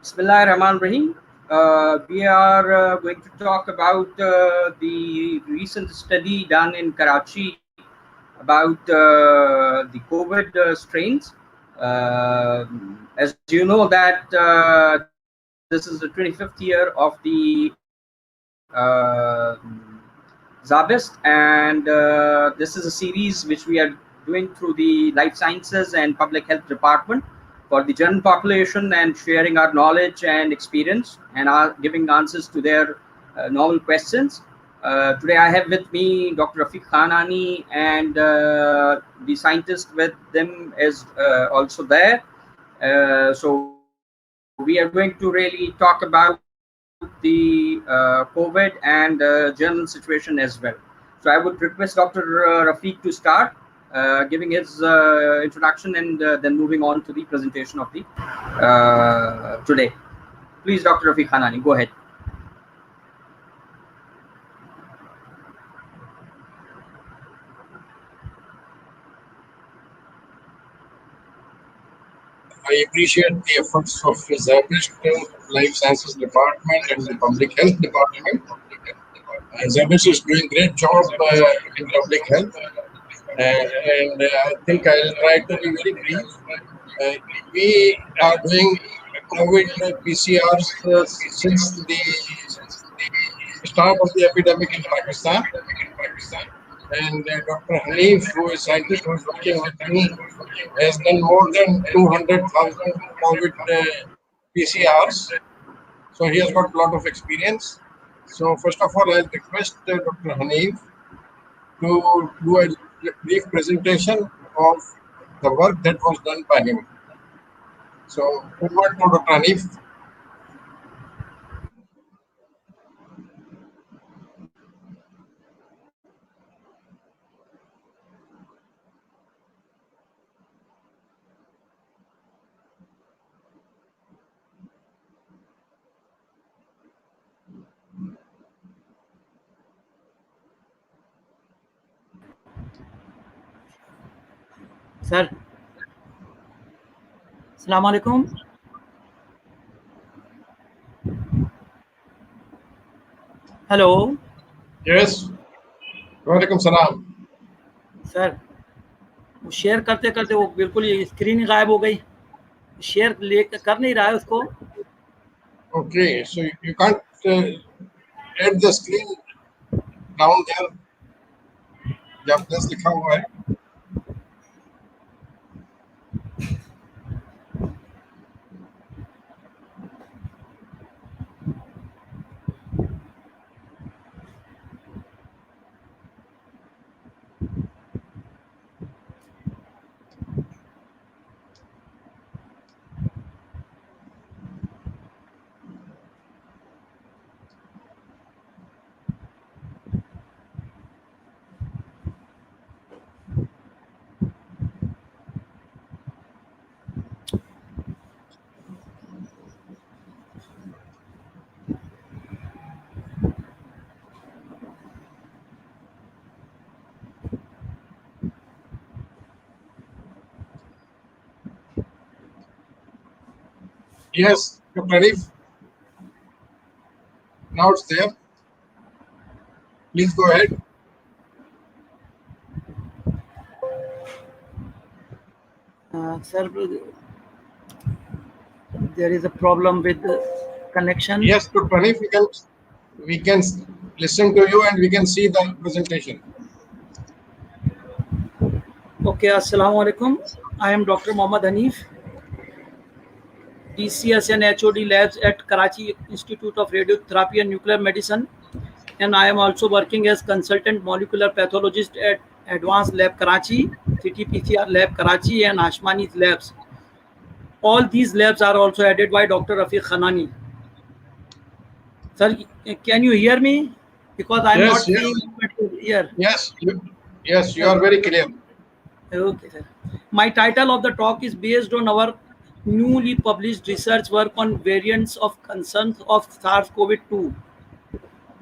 Bismillahirrahmanirrahim. We are going to talk about the recent study done in Karachi about the COVID strains. As you know that this is the 25th year of the SZABIST, and this is a series which we are doing through the Life Sciences and Public Health Department for the general population, and sharing our knowledge and experience, and giving answers to their novel questions. Today I have with me Dr. Rafiq Khanani, and the scientist with them is also there. So we are going to really talk about the COVID and general situation as well. So I would request Dr. Rafiq to start giving his introduction, and then moving on to the presentation of the today. Please, Dr. Rafiq Khanani, go ahead. I appreciate the efforts of the SZABIST, Life Sciences Department and the Public Health Department. SZABIST is doing a great job in public health, and I think I'll try to be very brief. We are doing COVID PCRs since the start of the epidemic in Pakistan. And Dr. Hanif, who is scientist who is working with me, has done more than 200,000 COVID PCRs. So he has got a lot of experience. So first of all, I'll request Dr. Hanif to do a brief presentation of the work that was done by him. So over to Dr. Hanif. Sir, Assalamu alaikum. Hello. Yes. Walaikum salam. Sir वो share करते करते वो बिल्कुल ही screen ही गायब हो गई. Share कर नहीं रहा है उसको. Okay, so you can't add the screen down there. जब प्लस लिखा हुआ है. Yes, Dr. Hanif. Now it's there. Please go ahead. Sir, there is a problem with the connection. Yes, Dr. Hanif, we can listen to you and we can see the presentation. Okay, Assalamu alaikum. I am Dr. Mohammad Hanif, DCS and HOD Labs at Karachi Institute of Radiotherapy and Nuclear Medicine, and I am also working as consultant molecular pathologist at Advanced Lab Karachi, CT-PCR Lab Karachi, and Hashmani's Labs. All these labs are also headed by Dr. Rafiq Khanani. Sir, can you hear me? Because I am not seeing here. Yes, you are very clear. Okay, sir. My title of the talk is based on our newly published research work on variants of concerns of SARS-CoV-2.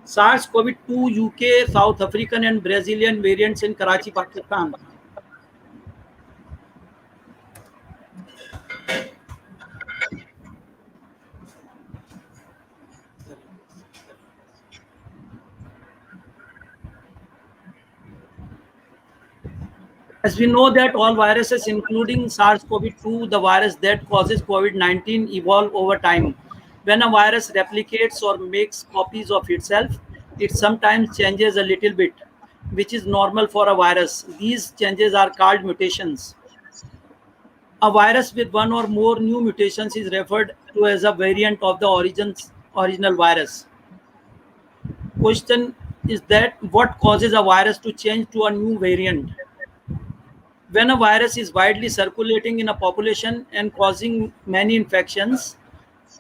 SARS-CoV-2 UK, South African and Brazilian variants in Karachi, Pakistan. As we know that all viruses, including SARS-CoV-2, the virus that causes COVID-19, evolve over time. When a virus replicates or makes copies of itself, it sometimes changes a little bit, which is normal for a virus. These changes are called mutations. A virus with one or more new mutations is referred to as a variant of the original virus. Question is that what causes a virus to change to a new variant? When a virus is widely circulating in a population and causing many infections,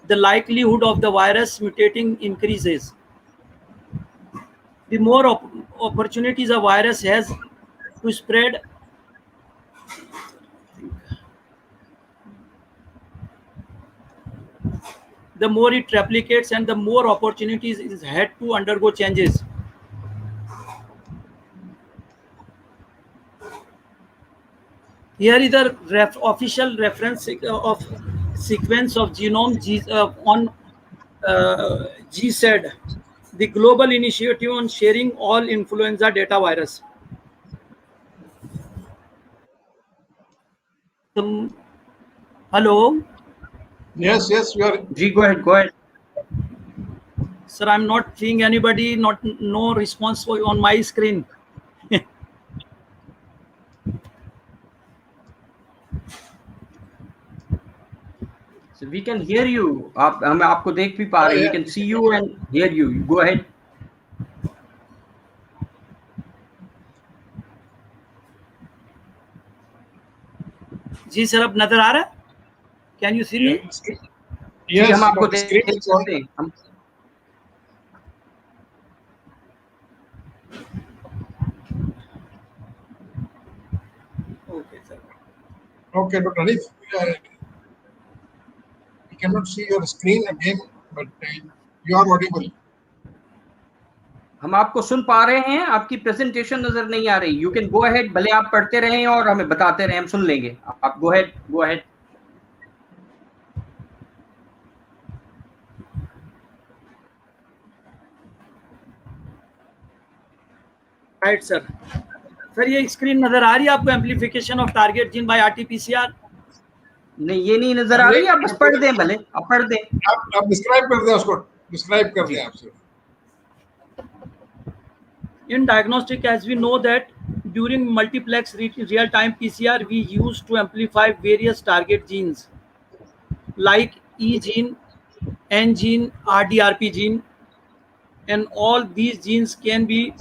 the likelihood of the virus mutating increases. The more opportunities a virus has to spread, the more it replicates and the more opportunities it had to undergo changes. Here is the official reference of sequence of genome on 𝗔𝗱𝗱𝗏, the global initiative on sharing all influenza data virus. Hello? Yes, we are. Ji, go ahead. Sir, I'm not seeing anybody, no response on my screen. So we can hear you. हम आपको देख भी पा रहे हैं. We can see you and hear you. Go ahead. जी sir, अब नजर आ रहा है? Can you see me? Yes, हम आपको देख सकते हैं. Okay, sir. Okay, Dr. Hanif, we cannot see your screen again, but you are audible. हम आपको सुन पा रहे हैं. आपकी प्रेजेंटेशन नजर नहीं आ रही. You can go ahead. भले आप पढ़ते रहें और हमें बताते रहें, हम सुन लेंगे. आप go ahead. Right sir. Sir ये स्क्रीन नजर आ रही है आपको? Amplification of target gene by RTPCR. नहीं, ये नहीं नजर आ रही. आप बस पढ़ दें. भले आप पढ़ दें. आप डिस्क्राइब कर दें उसको. डिस्क्राइब कर दें आपसे. In diagnostic, as we know that during multiplex real-time PCR, we use to amplify various target genes like E gene, N gene, RDRP gene, and all these genes can be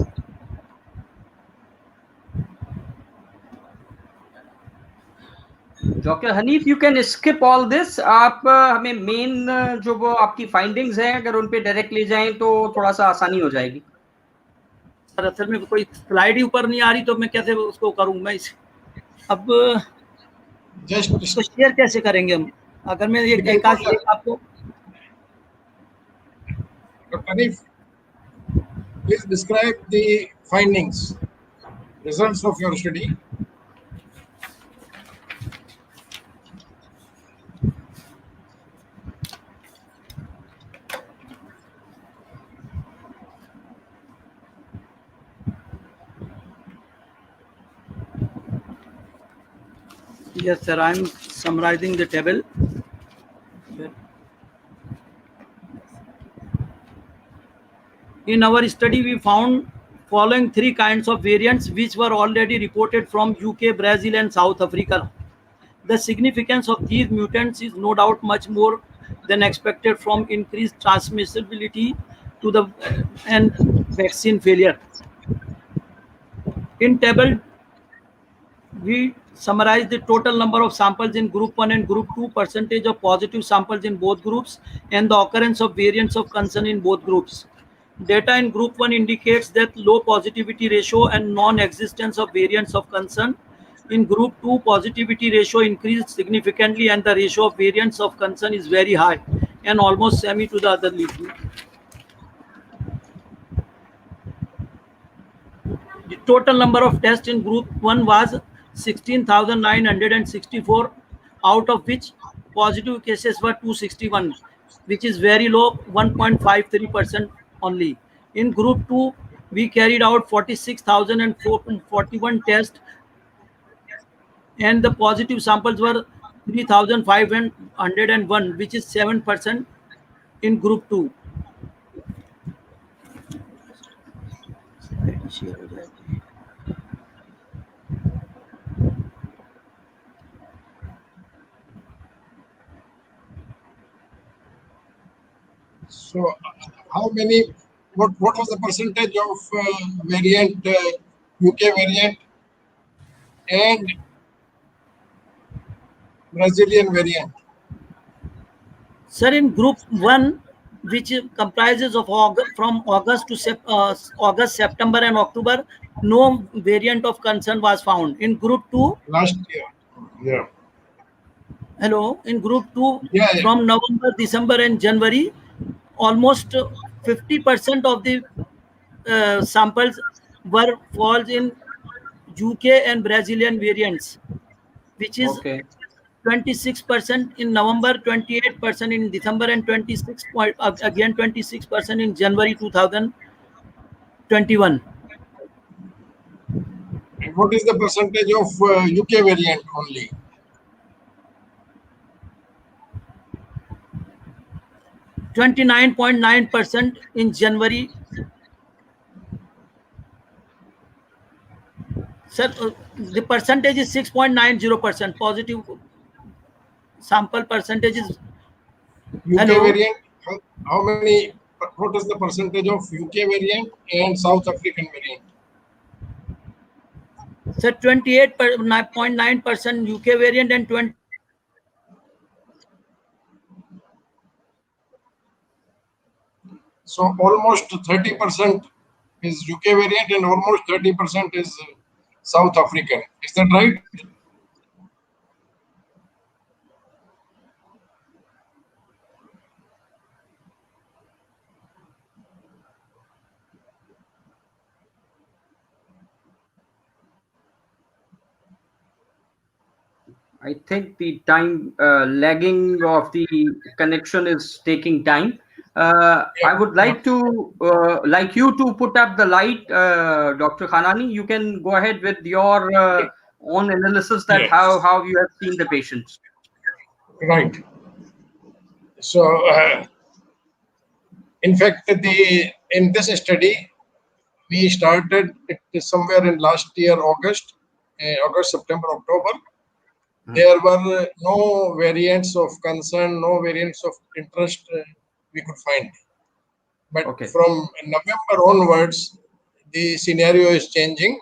doctor Hanif, you can skip all this. आप हमें main जो वो आपकी findings हैं, अगर उन पे direct ले जाएं तो थोड़ा सा आसानी हो जाएगी. सर असल में कोई स्लाइड ही ऊपर नहीं आ रही, तो मैं कैसे उसको करूं? मैं अब जस्ट शेयर कैसे करेंगे हम? अगर मैं ये आपको. Dr. Hanif, please describe the findings, results of your study. Yes, sir. I'm summarizing the table. In our study, we found following 3 kinds of variants which were already reported from UK, Brazil, and South Africa. The significance of these mutants is no doubt much more than expected from increased transmissibility to the and vaccine failure. In table, we summarize the total number of samples in group 1 and group 2, percentage of positive samples in both groups, and the occurrence of variants of concern in both groups. Data in group 1 indicates that low positivity ratio and non-existence of variants of concern. In group 2, positivity ratio increased significantly and the ratio of variants of concern is very high and almost semi to the other lead group. The total number of tests in group 1 was 16,964, out of which positive cases were 261, which is very low, 1.53% only. In group 2, we carried out 46,041 tests, and the positive samples were 3,501, which is 7% in group 2. So, how many? What was the percentage of variant UK variant and Brazilian variant? Sir, in group 1, which comprises of from August to August, September, and October, no variant of concern was found. In group 2, Last year, yeah. Hello, in group 2, Yeah. from November, December, and January, almost 50% of the samples falls in UK and Brazilian variants, which is 26% in November, 28% in December, and 26% in January 2021. And what is the percentage of UK variant only? 29.9% in January. Sir, the percentage is 6.90%. Positive sample percentage is. UK Hello? variant, how many, what is the percentage of UK variant and South African variant? Sir, 28.9% UK variant and 20. So almost 30% is UK variant and almost 30% is South African. Is that right? I think the time lagging of the connection is taking time. I would like to like you to put up the light, Dr. Khanani. You can go ahead with your own analysis that how you have seen the patients. Right. So, in fact, in this study, we started it somewhere in last year, August, September, October. There were no variants of concern, no variants of interest we could find. But from November onwards, the scenario is changing,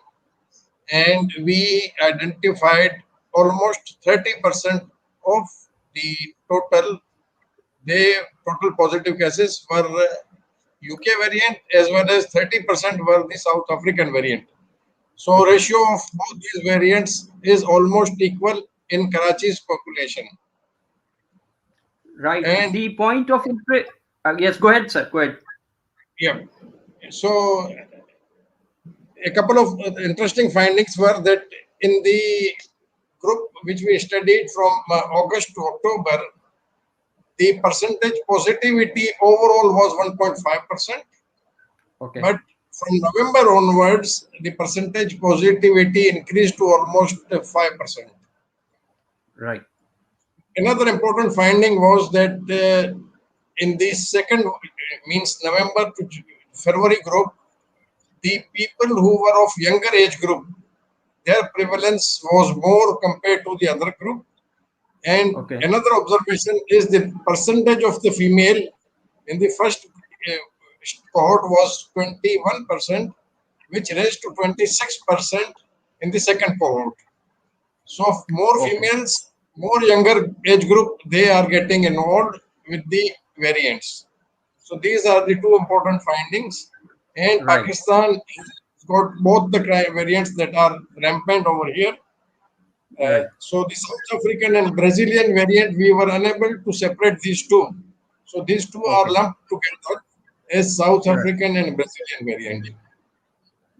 and we identified almost 30% of the total positive cases were UK variant, as well as 30% were the South African variant. So ratio of both these variants is almost equal in Karachi's population. Right. And the point of interest. Yes, go ahead, sir. Go ahead. Yeah. So a couple of interesting findings were that in the group which we studied from August to October, the percentage positivity overall was 1.5%. Okay. But from November onwards, the percentage positivity increased to almost 5%. Right. Another important finding was that in the second, means November to February group, the people who were of younger age group, their prevalence was more compared to the other group. And another observation is the percentage of the female in the first cohort was 21%, which raised to 26% in the second cohort. So more females, more younger age group, they are getting involved with the variants. So these are the two important findings. And Pakistan got both the variants that are rampant over here. So the South African and Brazilian variant, we were unable to separate these two. So these two are lumped together as South African and Brazilian variant.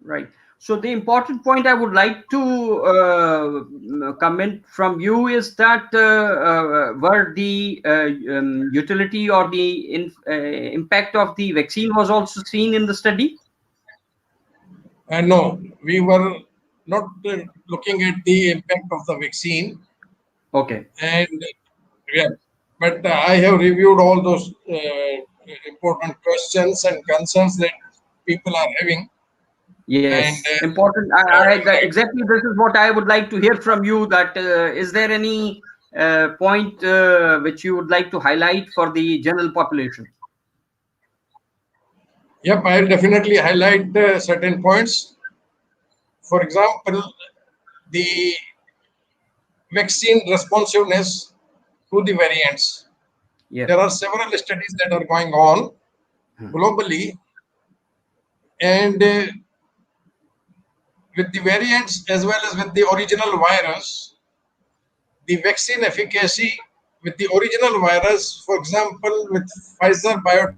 Right. So the important point I would like to comment from you is that were the utility or the impact of the vaccine was also seen in the study? No, we were not looking at the impact of the vaccine. Okay. And yeah, but I have reviewed all those important questions and concerns that people are having. Yes, And important. Exactly, this is what I would like to hear from you. That is there any point which you would like to highlight for the general population? Yep, I'll definitely highlight certain points. For example, the vaccine responsiveness to the variants. Yeah. There are several studies that are going on globally, and with the variants as well as with the original virus, the vaccine efficacy with the original virus, for example, with Pfizer Biotech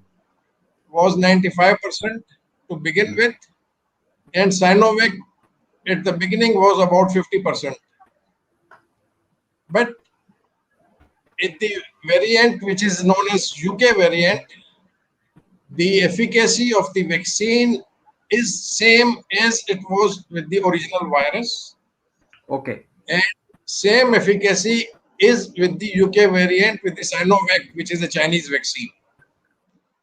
was 95% to begin with, and Sinovac at the beginning was about 50%. But the variant which is known as UK variant, the efficacy of the vaccine is same as it was with the original virus. Okay. And same efficacy is with the UK variant with the Sinovac, which is a Chinese vaccine.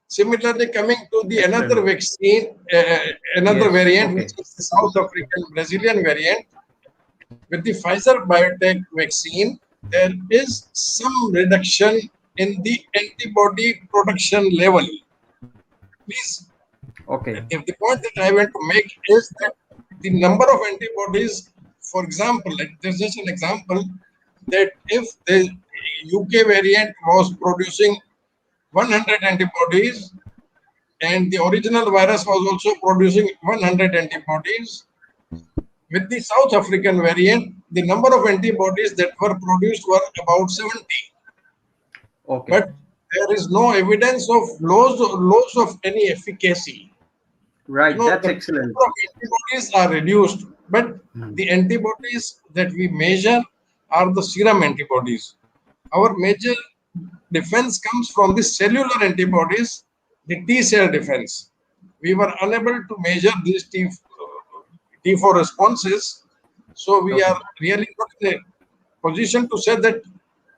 Similarly, coming to the another vaccine, another variant, which is the South African Brazilian variant, with the Pfizer Biotech vaccine, there is some reduction in the antibody production level. Please, if the point that I want to make is that the number of antibodies, for example, there's just an example that if the UK variant was producing 100 antibodies and the original virus was also producing 100 antibodies, with the South African variant, the number of antibodies that were produced were about 70. Okay. But there is no evidence of loss of any efficacy. Right, that's excellent. The number of antibodies are reduced, but the antibodies that we measure are the serum antibodies. Our major defense comes from the cellular antibodies, the T cell defense. We were unable to measure these T4 responses, so we are really not in a position to say that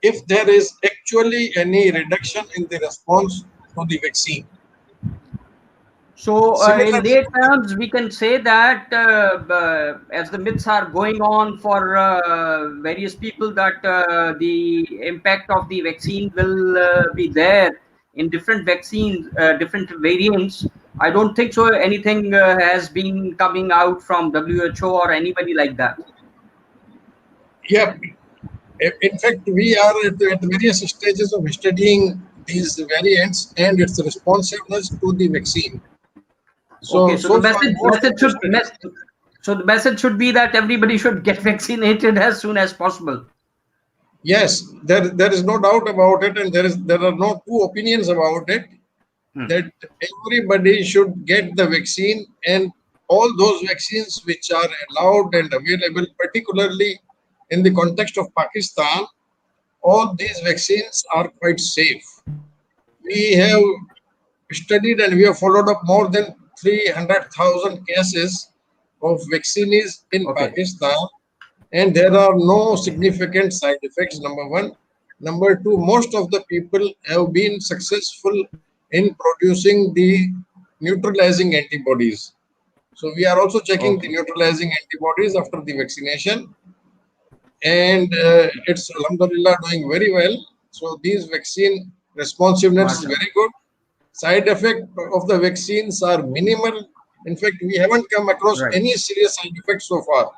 if there is actually any reduction in the response to the vaccine. So, in lay terms, we can say that as the myths are going on for various people, that the impact of the vaccine will be there in different vaccines, different variants. I don't think so. Anything has been coming out from WHO or anybody like that. Yeah. In fact, we are at the various stages of studying these variants and its responsiveness to the vaccine. So the message should be that everybody should get vaccinated as soon as possible. Yes, there is no doubt about it, and there are no two opinions about it. That everybody should get the vaccine, and all those vaccines which are allowed and available, particularly in the context of Pakistan, all these vaccines are quite safe. We have studied and we have followed up more than 300,000 cases of vaccines in Pakistan, and there are no significant side effects, number one. Number two, most of the people have been successful in producing the neutralizing antibodies. So we are also checking the neutralizing antibodies after the vaccination, and it's alhamdulillah doing very well. So these vaccine responsiveness is very good. Side effect of the vaccines are minimal. In fact, we haven't come across any serious side effects so far.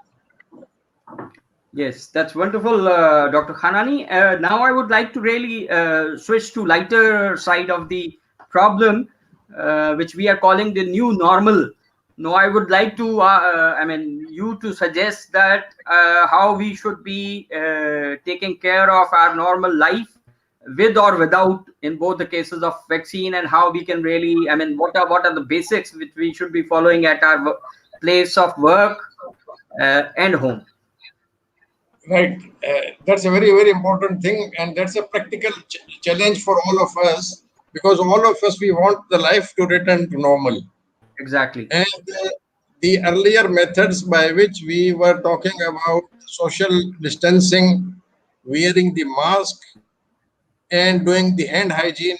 Yes, that's wonderful, Dr. Khanani. Now I would like to really switch to lighter side of the problem, which we are calling the new normal. Now I would like to, you to suggest that how we should be taking care of our normal life with or without, in both the cases of vaccine, and how we can really, what are the basics which we should be following at our place of work and home. Right. That's a very, very important thing, and that's a practical challenge for all of us, because all of us, we want the life to return to normal. Exactly. And the earlier methods by which we were talking about social distancing, wearing the mask, and doing the hand hygiene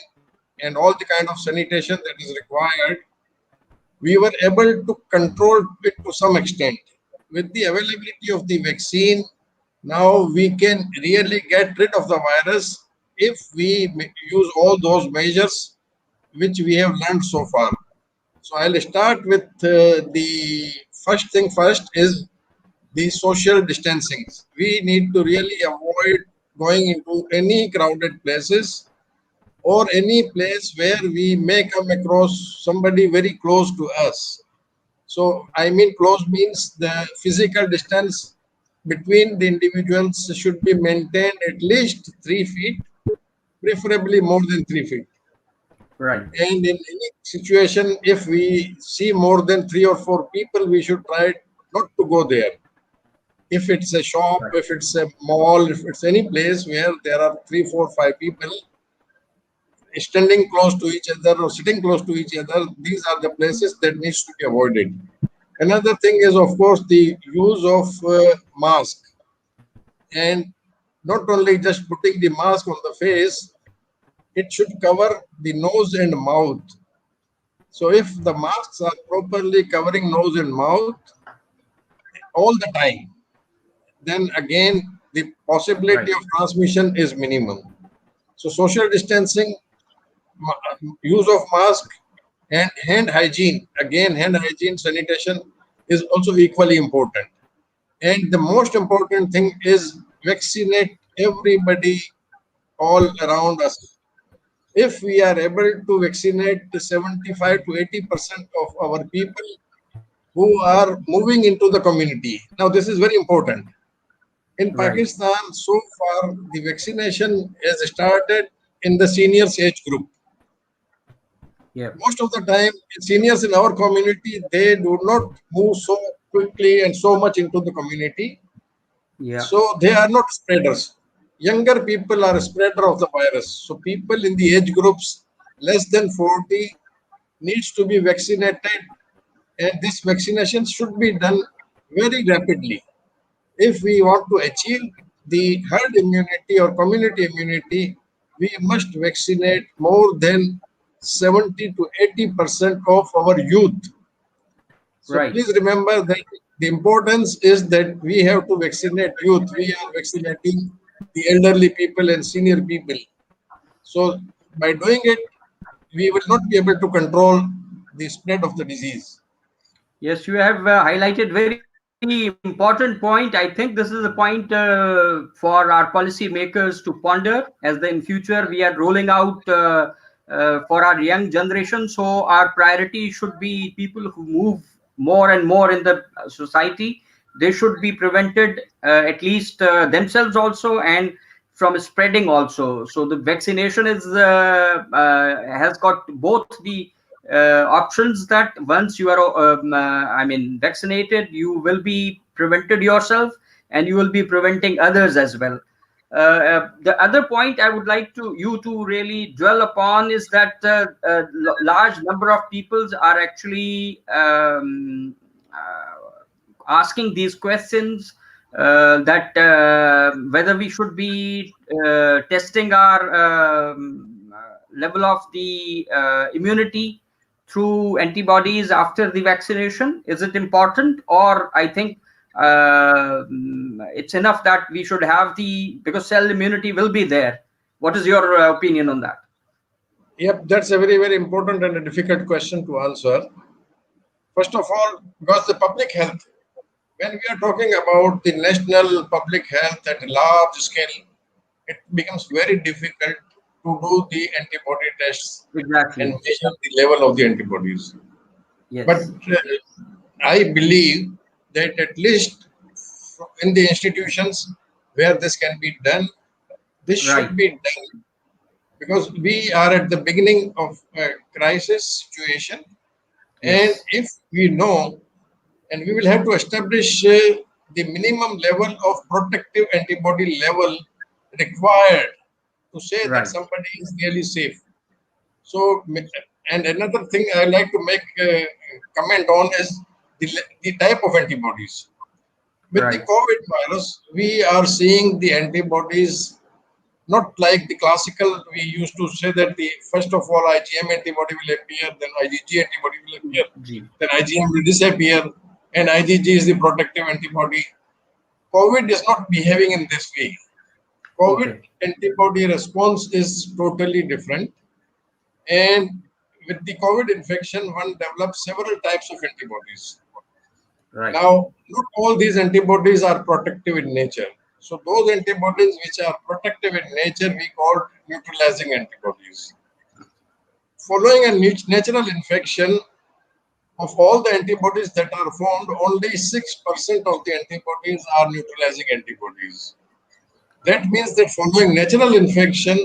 and all the kind of sanitation that is required, we were able to control it to some extent. With the availability of the vaccine, now we can really get rid of the virus if we use all those measures which we have learned so far. So I'll start with the first thing first is the social distancing. We need to really avoid going into any crowded places or any place where we may come across somebody very close to us. So I mean close means the physical distance between the individuals should be maintained at least 3 feet, preferably more than 3 feet. Right. And in any situation, if we see more than 3 or 4 people, we should try not to go there. If it's a shop, Right. if it's a mall, if it's any place where there are 3, 4, 5 people standing close to each other or sitting close to each other, these are the places that needs to be avoided. Another thing is, of course, the use of mask, and not only just putting the mask on the face, it should cover the nose and mouth. So if the masks are properly covering nose and mouth all the time, then again the possibility of transmission is minimum. So social distancing, use of mask, and hand hygiene, again hand hygiene, sanitation is also equally important. And the most important thing is vaccinate everybody all around us. If we are able to vaccinate 75 to 80% of our people who are moving into the community. Now, this is very important. In Pakistan, so far, the vaccination has started in the seniors age group. Yeah. Most of the time, seniors in our community, they do not move so quickly and so much into the community. Yeah. So they are not spreaders. Younger people are a spreader of the virus. So people in the age groups less than 40 needs to be vaccinated, and this vaccination should be done very rapidly. If we want to achieve the herd immunity or community immunity, we must vaccinate more than 70 to 80% of our youth. So please remember that the importance is that we have to vaccinate youth. We are vaccinating the elderly people and senior people. So by doing it, we will not be able to control the spread of the disease. Yes, you have highlighted very important point. I think this is a point for our policy makers to ponder as in future we are rolling out for our young generation. So our priority should be people who move more and more in the society. They should be prevented at least themselves also and from spreading also. So the vaccination is has got both the options that once you are vaccinated, you will be prevented yourself and you will be preventing others as well. The other point I would like you to really dwell upon is that large number of peoples are actually asking these questions that whether we should be testing our level of the immunity through antibodies after the vaccination. Is it important, or I think it's enough that we should have because cell immunity will be there. What is your opinion on that? Yep, that's a very, very important and a difficult question to answer. First of all, because the public health, when we are talking about the national public health at a large scale, it becomes very difficult to do the antibody tests and measure the level of the antibodies. Yes. But I believe that at least in the institutions where this can be done, this should be done, because we are at the beginning of a crisis situation. And if we know, and we will have to establish the minimum level of protective antibody level required to say that somebody is really safe. So, and another thing I like to make a comment on is the type of antibodies. With the Right. COVID virus, we are seeing the antibodies not like the classical. We used to say that the first of all IgM antibody will appear, then IgG antibody will appear, G. then IgM will disappear, and IgG is the protective antibody. COVID is not behaving in this way. COVID Okay. antibody response is totally different, and with the COVID infection, one develops several types of antibodies. Right. Now, not all these antibodies are protective in nature. So those antibodies which are protective in nature, we call neutralizing antibodies. Following a natural infection, of all the antibodies that are formed, only 6% of the antibodies are neutralizing antibodies. That means that following natural infection,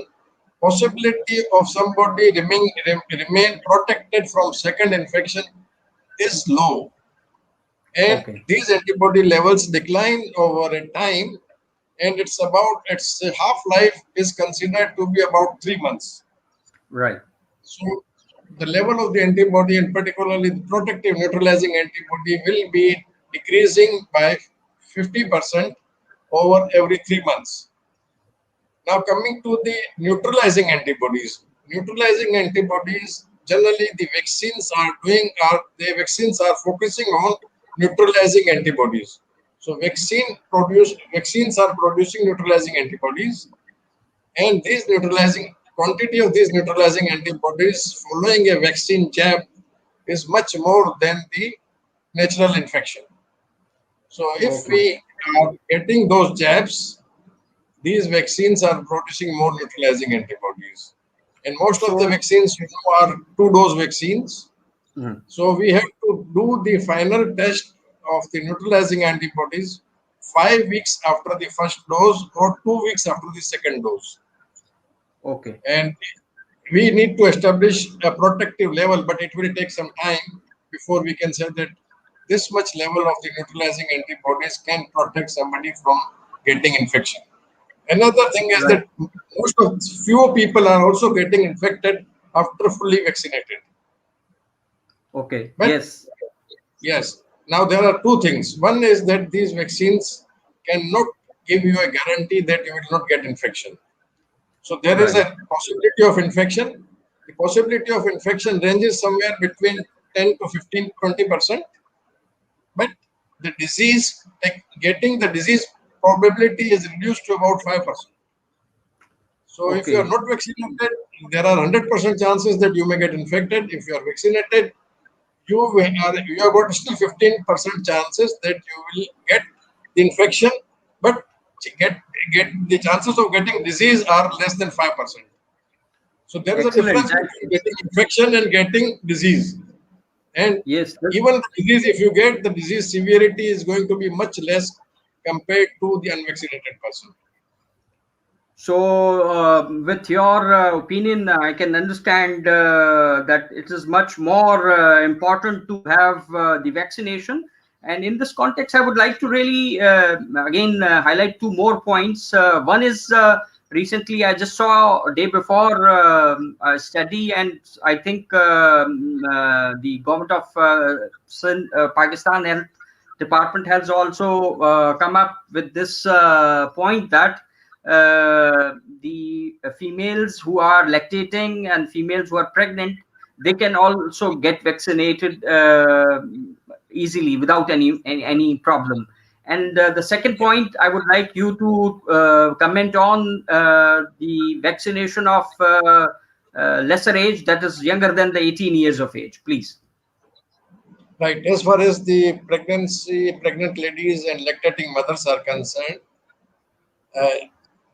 possibility of somebody remain protected from second infection is low. And Okay. these antibody levels decline over a time, and its half-life is considered to be about 3 months. Right. So the level of the antibody, and particularly the protective neutralizing antibody, will be decreasing by 50% over every 3 months. Now coming to the neutralizing antibodies. Neutralizing antibodies, generally the vaccines are focusing on neutralizing antibodies. So vaccines are producing neutralizing antibodies, and these quantity of these neutralizing antibodies following a vaccine jab is much more than the natural infection. So if Okay. we are getting those jabs, these vaccines are producing more neutralizing antibodies. And most of the So, vaccines, are two-dose vaccines. mhm. So we have to do the final test of the neutralizing antibodies 5 weeks after the first dose or 2 weeks after the second dose. Okay. And we need to establish a protective level, but it will take some time before we can say that this much level of the neutralizing antibodies can protect somebody from getting infection. Another thing is Right. that fewer people are also getting infected after fully vaccinated. Okay. But Yes. yes, now there are two things. One is that these vaccines cannot give you a guarantee that you will not get infection. So there is Right. a possibility of infection. The possibility of infection ranges somewhere between 10 to 15, 20%. But the disease, getting the disease probability is reduced to about 5%. So if you are Okay. not vaccinated, there are 100% chances that you may get infected. If you are vaccinated, you have got still 15% chances that you will get the infection, but get the chances of getting disease are less than 5%. So there is a Excellent. difference between getting infection and getting disease. And Yes. even the disease, if you get the disease, severity is going to be much less compared to the unvaccinated person. So, with your opinion, I can understand that it is much more important to have the vaccination. And in this context, I would like to really, again, highlight two more points. One is recently I just saw a day before a study, and I think the government of Pakistan Health Department has also come up with this point that the females who are lactating and females who are pregnant, they can also get vaccinated easily without any problem. And the second point I would like you to comment on the vaccination of lesser age, that is younger than the 18 years of age, please. Right. As far as the pregnant ladies and lactating mothers are concerned,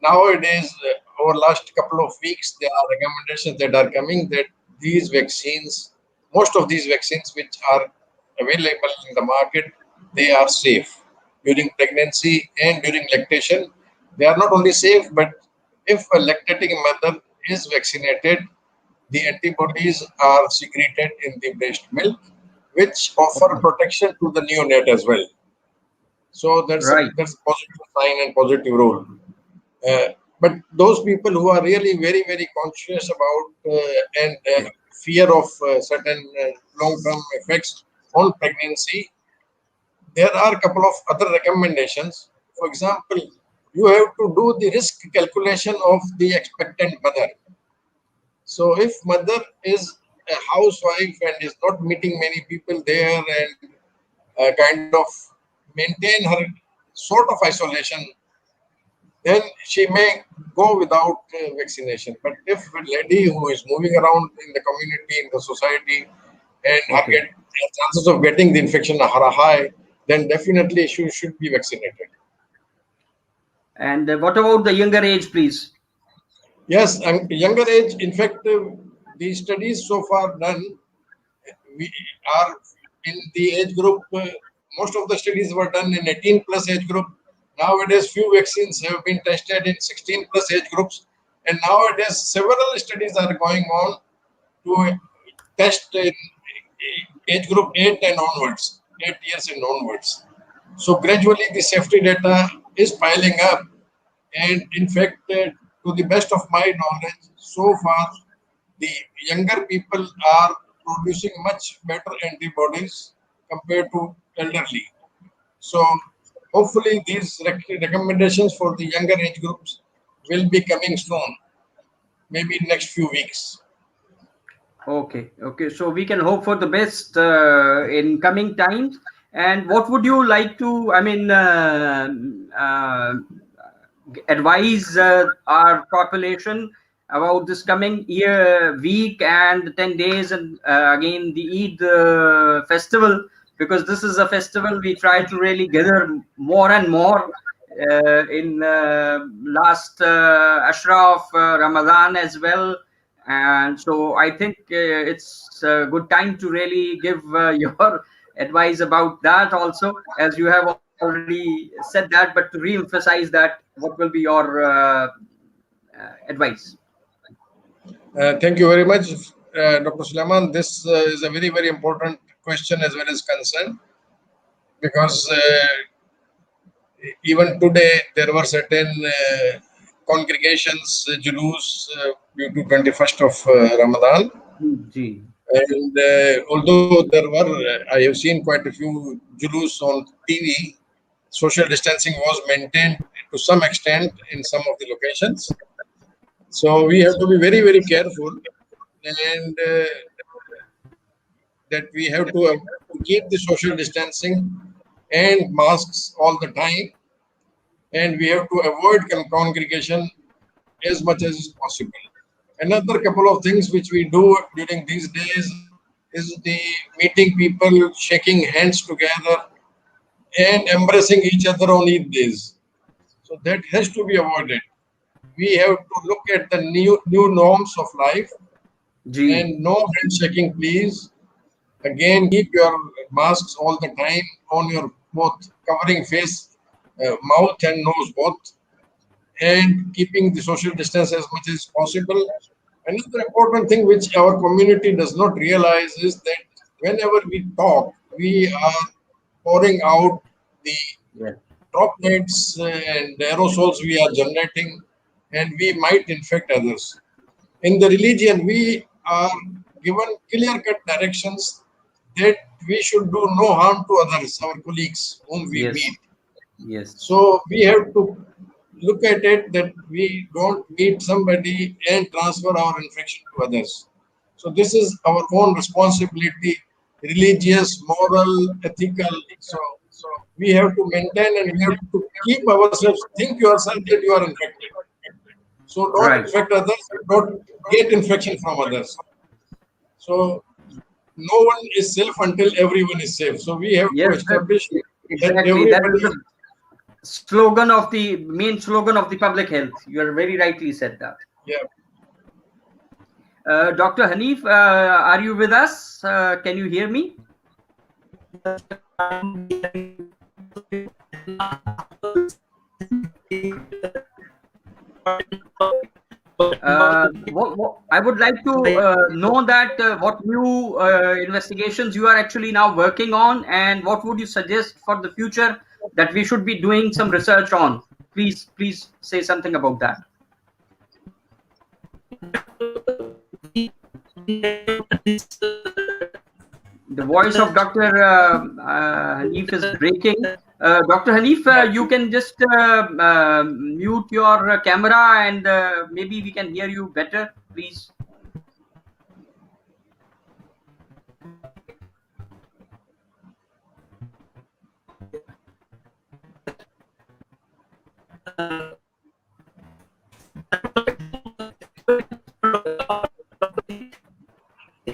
nowadays, over last couple of weeks, there are recommendations that are coming that these vaccines, most of these vaccines which are available in the market, they are safe during pregnancy and during lactation. They are not only safe, but if a lactating mother is vaccinated, the antibodies are secreted in the breast milk, which offer Okay. protection to the neonate as well. So that's a Right. positive sign and positive role. Uh, but those people who are really very, very conscious about and fear of certain long-term effects on pregnancy, there are a couple of other recommendations. For example, you have to do the risk calculation of the expectant mother. So if mother is a housewife and is not meeting many people there and kind of maintain her sort of isolation, then she may go without vaccination. But if a lady who is moving around in the community, in the society, and her chances of getting the infection are high, then definitely she should be vaccinated. And what about the younger age, please? Yes, and younger age, in fact, the studies so far done, we are in the age group, most of the studies were done in 18 plus age group. Nowadays, few vaccines have been tested in 16 plus age groups. And nowadays, several studies are going on to test in age group 8 and onwards, 8 years and onwards. So gradually, the safety data is piling up. And in fact, to the best of my knowledge, so far, the younger people are producing much better antibodies compared to elderly. So hopefully these recommendations for the younger age groups will be coming soon, maybe in next few weeks. Okay. So we can hope for the best in coming times. And what would you like to, advise our population about this coming week and 10 days, and again the Eid festival, because this is a festival we try to really gather more and more in last Ashra of Ramadan as well. And so I think it's a good time to really give your advice about that also, as you have already said that, but to re-emphasize that, what will be your advice? Thank you very much, Dr. Suleman. This is a very, very important question as well as concern, because even today there were certain congregations, julus, due to 21st of Ramadan. And although there were, I have seen quite a few julus on TV, social distancing was maintained to some extent in some of the locations. So we have to be very, very careful, and that we have to keep the social distancing and masks all the time, and we have to avoid congregation as much as possible. Another couple of things which we do during these days is the meeting people, shaking hands together, and embracing each other on Eid days. So that has to be avoided. We have to look at the new norms of life. And no handshaking, please. Again, keep your masks all the time on your both, covering face, mouth and nose both, and keeping the social distance as much as possible. Another important thing which our community does not realize is that whenever we talk, we are pouring out the droplets and aerosols we are generating, and we might infect others. In the religion, we are given clear-cut directions that we should do no harm to others, our colleagues whom we meet. So we have to look at it that we don't meet somebody and transfer our infection to others. So this is our own responsibility, religious, moral, ethical. So we have to maintain, and we have to keep ourselves, think yourself that you are infected. So don't infect others, don't get infection from others. So no one is safe until everyone is safe. So we have to establish that everybody. That is the main slogan of the public health. You are very rightly said that. Yeah. Dr. Hanif, are you with us? Can you hear me? I would like to know that what new investigations you are actually now working on, and what would you suggest for the future that we should be doing some research on. Please say something about that. The voice of Dr. Hanif is breaking. Dr. Hanif, you can just mute your camera and maybe we can hear you better, please.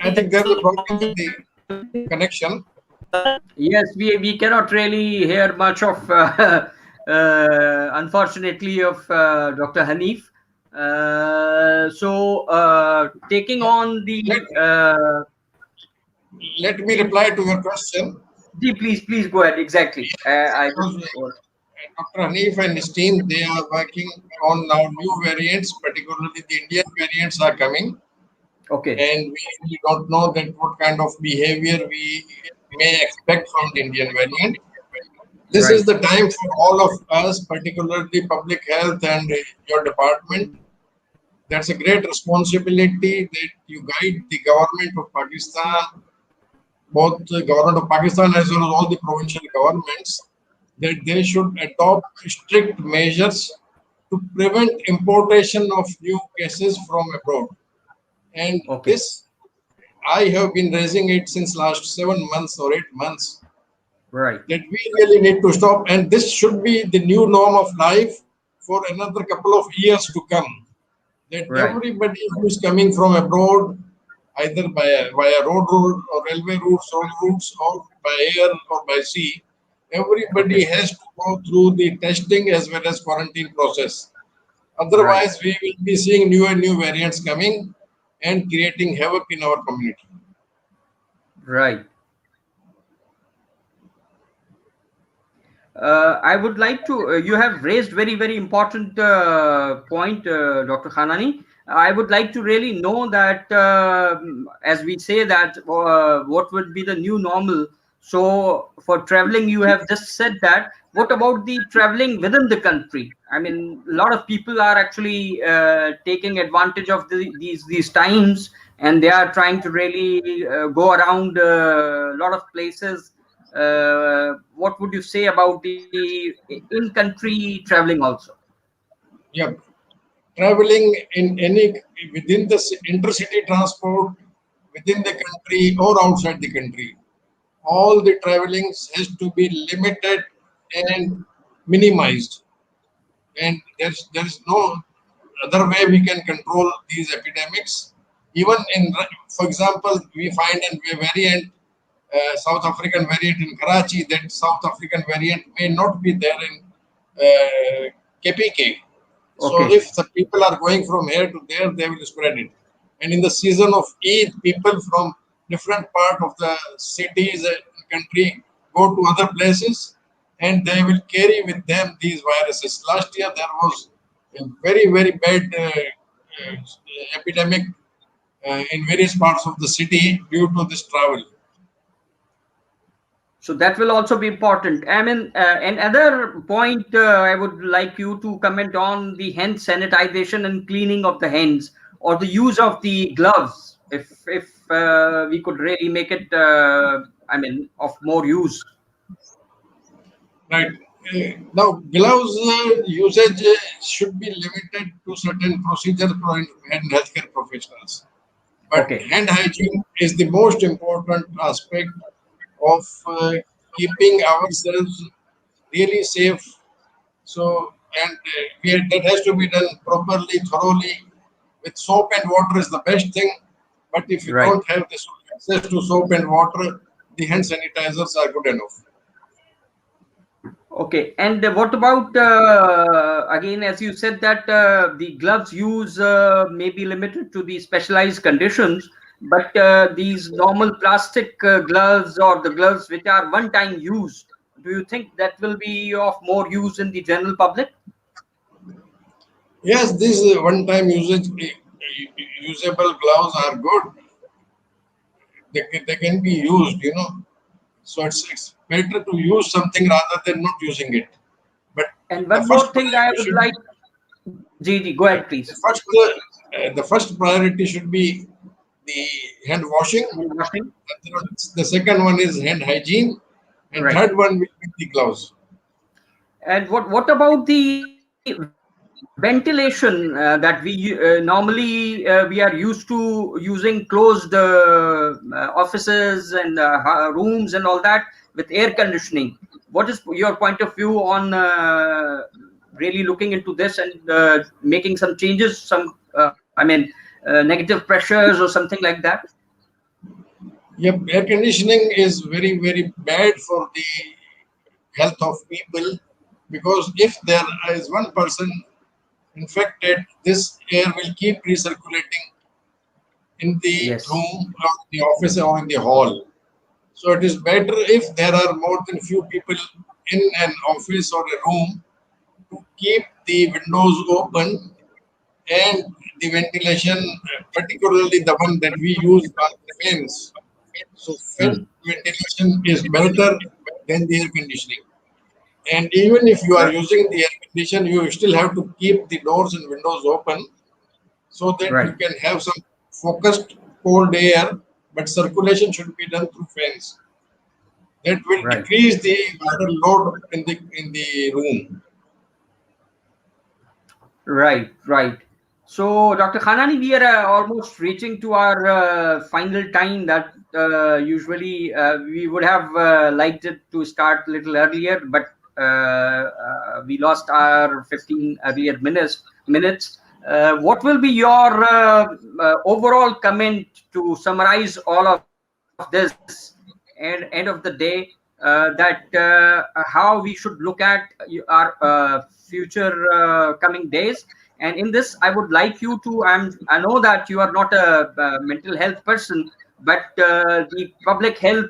I think there's a problem with the connection. Yes, we cannot really hear much of, unfortunately, of Dr. Hanif. Taking on the... Let me reply to your question. Please go ahead. Exactly. Dr. Hanif and his team, they are working on now new variants, particularly the Indian variants are coming. Okay. And we don't know that what kind of behavior we may expect from the Indian variant. This is the time for all of us, particularly public health and your department. That's a great responsibility that you guide the government of Pakistan, both the government of Pakistan as well as all the provincial governments, that they should adopt strict measures to prevent importation of new cases from abroad. And this, I have been raising it since last 7 months or 8 months. Right. That we really need to stop, and this should be the new norm of life for another couple of years to come. That everybody who is coming from abroad, either via road route or railway routes or by air or by sea, everybody has to go through the testing as well as quarantine process. Otherwise, we will be seeing new and new variants coming and creating havoc in our community. Right. I would like to, you have raised very important point, Dr. Khanani. I would like to really know that, as we say that, what would be the new normal? So for traveling, you have just said that. What about the traveling within the country? I mean, a lot of people are actually taking advantage of these times, and they are trying to really go around a lot of places. What would you say about the in-country traveling also? Yeah, traveling within the intercity transport, within the country or outside the country, all the traveling has to be limited and minimized. And there's no other way we can control these epidemics. Even for example, we find a variant, South African variant in Karachi. That South African variant may not be there in KPK. So if the people are going from here to there, they will spread it. And in the season of Eid, people from different part of the cities and country go to other places, and they will carry with them these viruses. Last year, there was a very bad epidemic in various parts of the city due to this travel. So that will also be important. I mean, another point I would like you to comment on the hand sanitization and cleaning of the hands, or the use of the gloves, if we could really make it, I mean, of more use. Right. Now, gloves usage should be limited to certain procedures for healthcare professionals. But hand hygiene is the most important aspect of keeping ourselves really safe. So, and that has to be done properly, thoroughly. With soap and water is the best thing. But if you don't have this access to soap and water, the hand sanitizers are good enough. Okay, and what about, again, as you said that the gloves use may be limited to the specialized conditions, but these normal plastic gloves or the gloves which are one-time use, do you think that will be of more use in the general public? Yes, these one-time usable gloves are good. They can be used, you know. So it's better to use something rather than not using it. But and one more thing I would like, Ji, go ahead, please. The first priority should be the hand washing. Hand washing. The second one is hand hygiene, and third one will be the gloves. And what about the ventilation that we normally we are used to using closed offices and rooms and all that with air conditioning? What is your point of view on really looking into this and making some changes, some negative pressures or something like that? Yep, air conditioning is very, very bad for the health of people, because if there is one person infected, this air will keep recirculating in the room or the office or in the hall. So it is better if there are more than few people in an office or a room to keep the windows open, and the ventilation, particularly the one that we use, are the fans. So fan ventilation is better than the air conditioning. And even if you are using the air conditioner, you still have to keep the doors and windows open so that you can have some focused cold air, but circulation should be done through fans. That will decrease the water load in the room. Right. So, Dr. Khanani, we are almost reaching to our final time that usually we would have liked it to start a little earlier, but we lost our 15 earlier minutes. What will be your overall comment to summarize all of this and end of the day, that how we should look at our future coming days? And in this, I would like you to, I know that you are not a mental health person, but the public health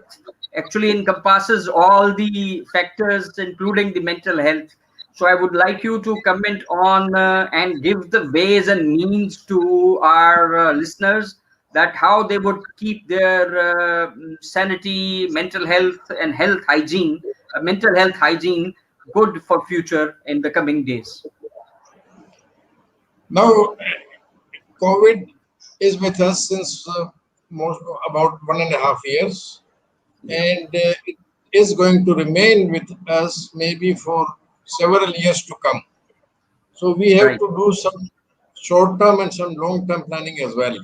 actually encompasses all the factors, including the mental health. So I would like you to comment on and give the ways and means to our listeners that how they would keep their sanity, mental health, and health hygiene, mental health hygiene, good for future in the coming days. Now, COVID is with us since about 1.5 years, and it is going to remain with us maybe for several years to come. So we have to do some short-term and some long-term planning as well.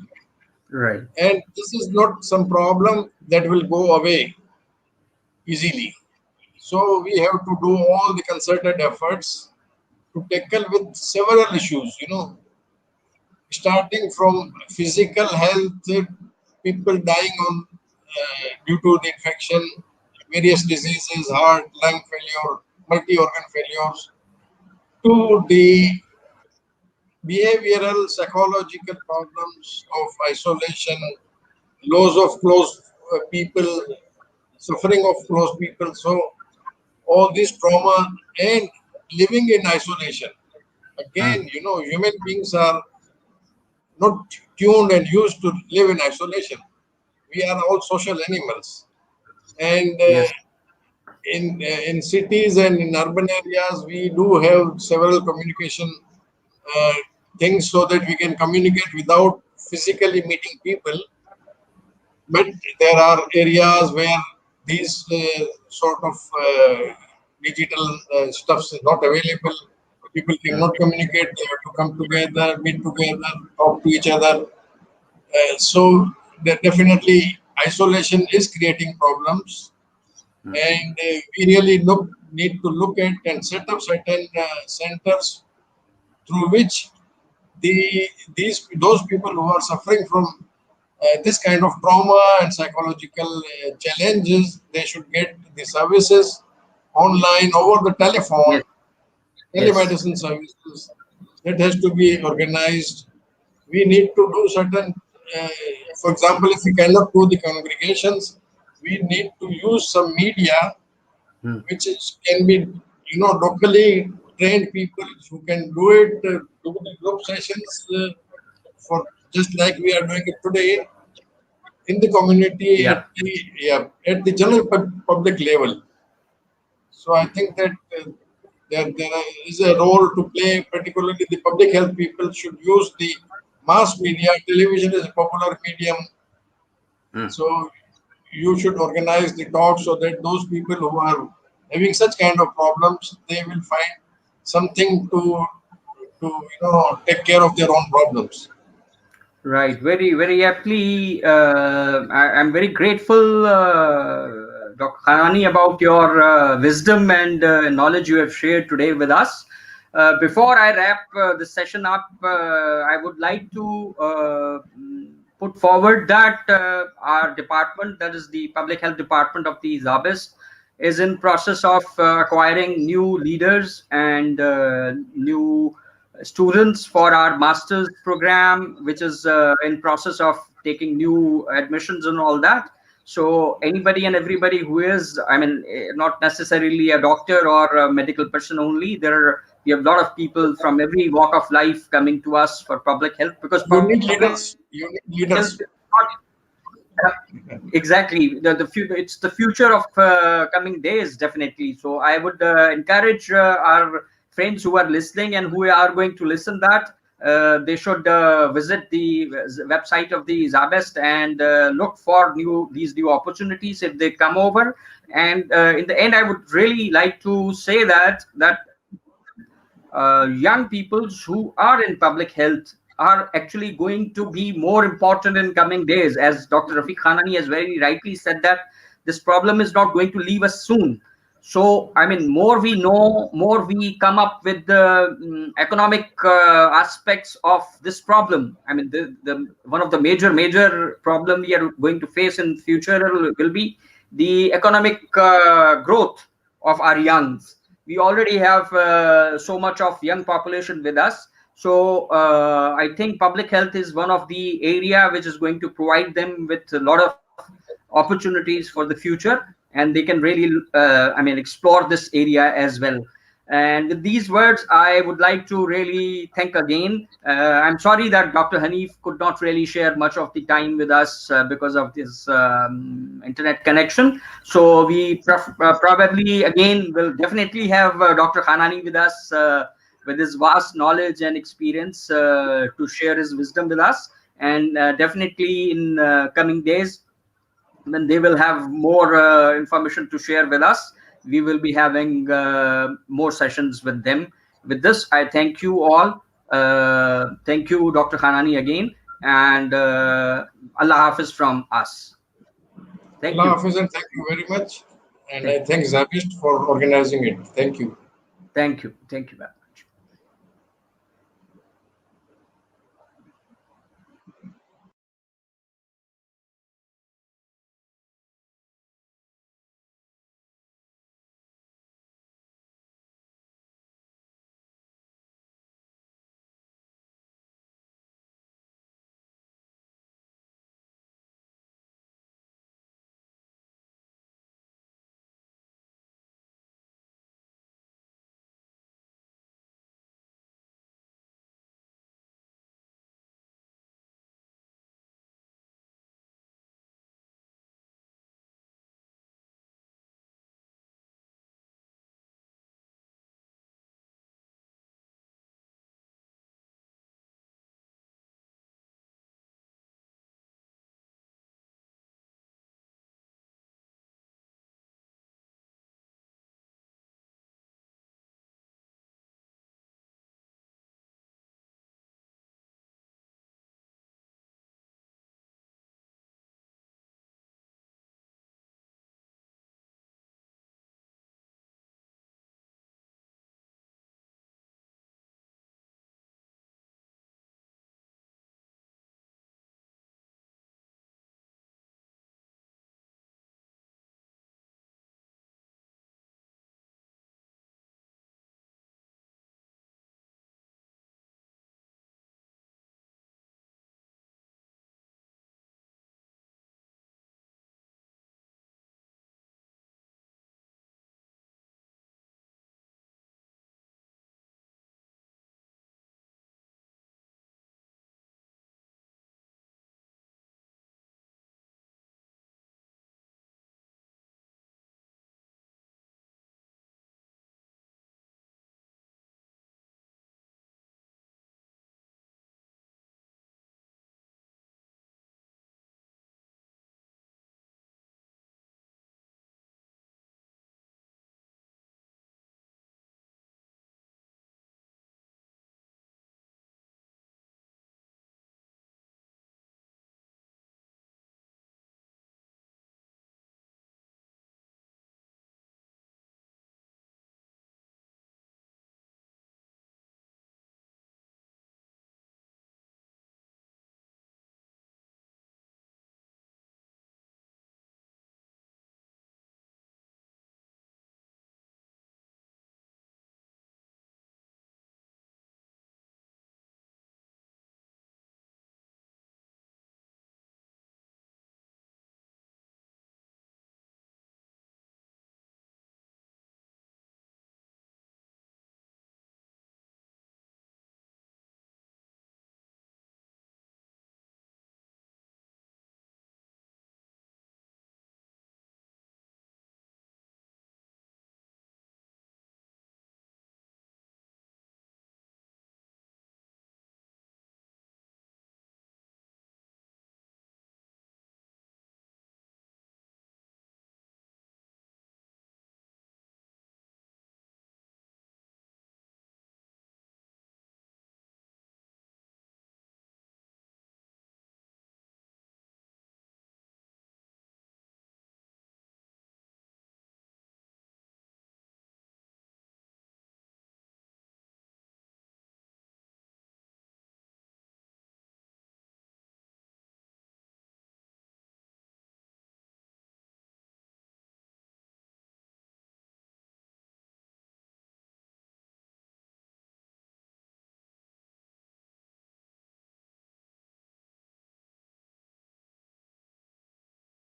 Right. And this is not some problem that will go away easily. So we have to do all the concerted efforts to tackle with several issues, starting from physical health, people dying on due to the infection, various diseases, heart, lung failure, multi-organ failures, to the behavioral, psychological problems of isolation, loss of close people, suffering of close people. So all this trauma and living in isolation. Again, human beings are not tuned and used to live in isolation. We are all social animals. And in cities and in urban areas, we do have several communication things so that we can communicate without physically meeting people. But there are areas where these sort of digital stuffs is not available. People cannot communicate. They have to come together, meet together, talk to each other. So definitely isolation is creating problems, and we really need to look at and set up certain centers through which those people who are suffering from this kind of trauma and psychological challenges, they should get the services online, over the telephone, telemedicine services. That has to be organized. We need to do certain, for example, if we cannot do the congregations, we need to use some media, which can be, locally trained people who can do it, do the group sessions for just like we are doing it today in the community at the general public level. So I think that there is a role to play, particularly the public health people should use the mass media. Television is a popular medium. So you should organize the talk so that those people who are having such kind of problems, they will find something to take care of their own problems. Right. Very, very aptly. I'm very grateful, Dr. Khanani, about your wisdom and knowledge you have shared today with us. Before I wrap the session up, I would like to put forward that our department, that is the Public Health Department of the SZABIST, is in process of acquiring new leaders and new students for our master's program, which is in process of taking new admissions and all that. So anybody and everybody who is, I mean, not necessarily a doctor or a medical person only, we have a lot of people from every walk of life coming to us for public health, because You need leaders. You need leaders. Exactly, it's the future of coming days, definitely. So I would encourage our friends who are listening and who are going to listen that they should visit the website of the SZABIST and look for these new opportunities if they come over. And in the end, I would really like to say that young people who are in public health are actually going to be more important in coming days. As Dr. Rafiq Khanani has very rightly said, that this problem is not going to leave us soon. So, I mean, more we know, more we come up with the economic aspects of this problem. I mean, one of the major problem we are going to face in future will be the economic growth of our youngs. We already have so much of young population with us. So I think public health is one of the area which is going to provide them with a lot of opportunities for the future, and they can really, I mean, explore this area as well. And with these words, I would like to really thank again. I'm sorry that Dr. Hanif could not really share much of the time with us because of this internet connection. So we probably again will definitely have Dr. Khanani with us with his vast knowledge and experience to share his wisdom with us. And definitely in coming days, when they will have more information to share with us, we will be having more sessions with them. With this, I thank you all. Thank you, Dr. Khanani, again, and Allah Hafiz from us. Thank Allah you. Hafiz, and thank you very much. And I thank SZABIST for organizing it. Thank you. Thank you. Thank you, ma'am.